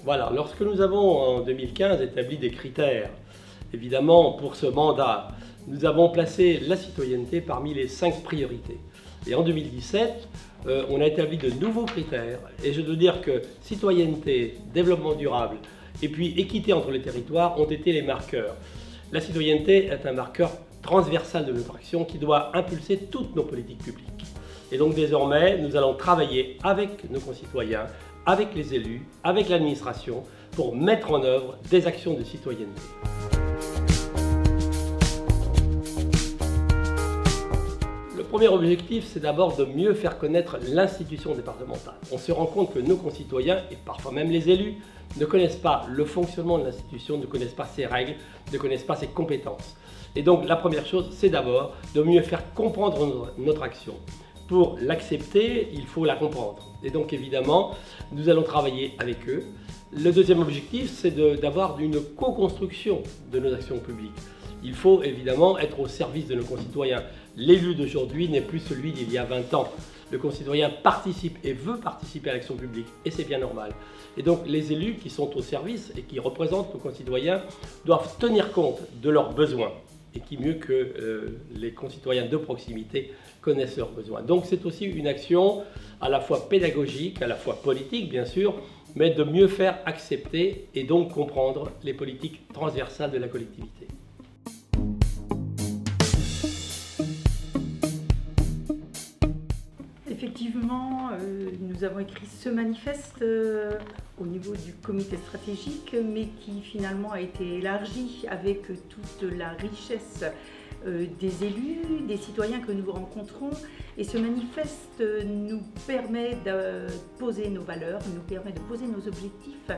Voilà, lorsque nous avons en 2015 établi des critères, évidemment pour ce mandat, nous avons placé la citoyenneté parmi les 5 priorités. Et en 2017, on a établi de nouveaux critères, et je dois dire que citoyenneté, développement durable et puis équité entre les territoires ont été les marqueurs. La citoyenneté est un marqueur transversal de notre action qui doit impulser toutes nos politiques publiques. Et donc désormais, nous allons travailler avec nos concitoyens, avec les élus, avec l'administration, pour mettre en œuvre des actions de citoyenneté. Le premier objectif, c'est d'abord de mieux faire connaître l'institution départementale. On se rend compte que nos concitoyens, et parfois même les élus, ne connaissent pas le fonctionnement de l'institution, ne connaissent pas ses règles, ne connaissent pas ses compétences. Et donc la première chose, c'est d'abord de mieux faire comprendre notre action. Pour l'accepter, il faut la comprendre. Et donc évidemment, nous allons travailler avec eux. Le deuxième objectif, c'est d'avoir une co-construction de nos actions publiques. Il faut évidemment être au service de nos concitoyens. L'élu d'aujourd'hui n'est plus celui d'il y a 20 ans. Le concitoyen participe et veut participer à l'action publique, et c'est bien normal. Et donc les élus qui sont au service et qui représentent nos concitoyens doivent tenir compte de leurs besoins. Et qui mieux que les concitoyens de proximité connaissent leurs besoins. Donc c'est aussi une action à la fois pédagogique, à la fois politique bien sûr, mais de mieux faire accepter et donc comprendre les politiques transversales de la collectivité. Effectivement, nous avons écrit ce manifeste au niveau du comité stratégique, mais qui finalement a été élargi avec toute la richesse des élus, des citoyens que nous rencontrons. Et ce manifeste nous permet de poser nos valeurs, nous permet de poser nos objectifs,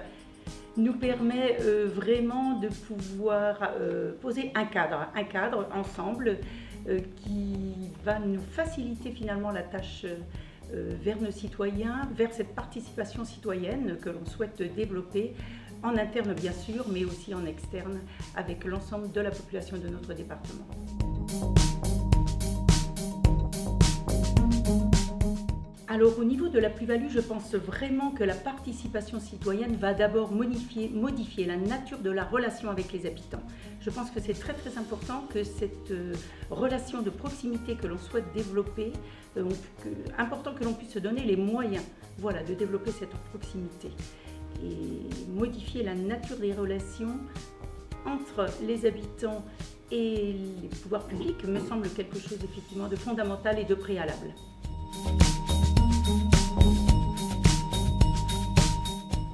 nous permet vraiment de pouvoir poser un cadre ensemble qui va nous faciliter finalement la tâche vers nos citoyens, vers cette participation citoyenne que l'on souhaite développer en interne bien sûr, mais aussi en externe avec l'ensemble de la population de notre département. Alors au niveau de la plus-value, je pense vraiment que la participation citoyenne va d'abord modifier la nature de la relation avec les habitants. Je pense que c'est très important que cette relation de proximité que l'on souhaite développer, important que l'on puisse se donner les moyens, voilà, de développer cette proximité. Et modifier la nature des relations entre les habitants et les pouvoirs publics me semble quelque chose effectivement de fondamental et de préalable.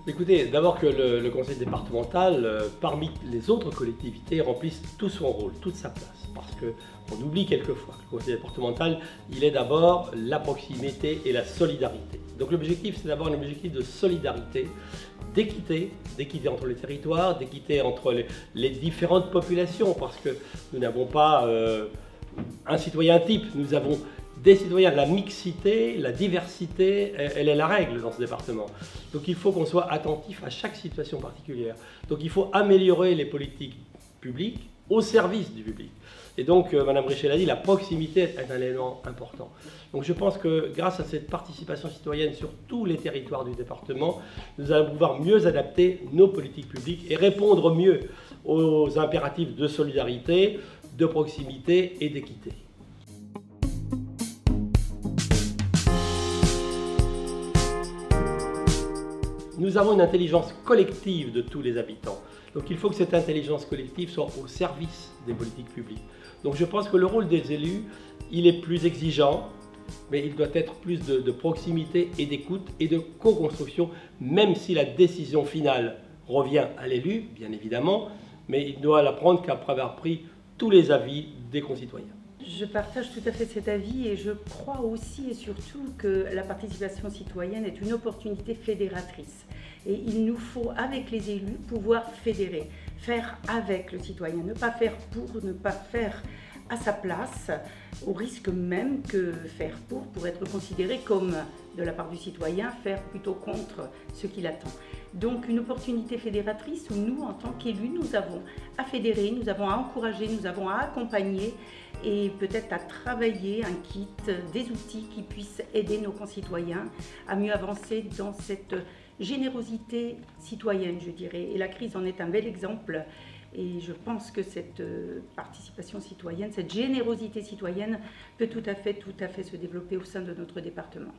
Écoutez, d'abord que le conseil départemental, parmi les autres collectivités, remplisse tout son rôle, toute sa place. Parce qu'on oublie quelquefois que le conseil départemental, il est d'abord la proximité et la solidarité. Donc l'objectif, c'est d'abord un objectif de solidarité, d'équité entre les territoires, d'équité entre les différentes populations, parce que nous n'avons pas un citoyen type, nous avons des citoyens. La mixité, la diversité, elle est la règle dans ce département. Donc il faut qu'on soit attentif à chaque situation particulière. Donc il faut améliorer les politiques publiques au service du public. Et donc, Mme Richet l'a dit, la proximité est un élément important. Donc je pense que grâce à cette participation citoyenne sur tous les territoires du département, nous allons pouvoir mieux adapter nos politiques publiques et répondre mieux aux impératifs de solidarité, de proximité et d'équité. Nous avons une intelligence collective de tous les habitants. Donc il faut que cette intelligence collective soit au service des politiques publiques. Donc je pense que le rôle des élus, il est plus exigeant, mais il doit être plus de proximité et d'écoute et de co-construction, même si la décision finale revient à l'élu, bien évidemment, mais il doit la prendre qu'après avoir pris tous les avis des concitoyens. Je partage tout à fait cet avis et je crois aussi et surtout que la participation citoyenne est une opportunité fédératrice. Et il nous faut, avec les élus, pouvoir fédérer, faire avec le citoyen, ne pas faire pour, ne pas faire à sa place, au risque même que faire pour être considéré comme, de la part du citoyen, faire plutôt contre ce qu'il attend. Donc une opportunité fédératrice où nous, en tant qu'élus, nous avons à fédérer, nous avons à encourager, nous avons à accompagner et peut-être à travailler un kit, des outils qui puissent aider nos concitoyens à mieux avancer dans cette générosité citoyenne, je dirais. Et la crise en est un bel exemple. Et je pense que cette participation citoyenne, cette générosité citoyenne peut tout à fait se développer au sein de notre département.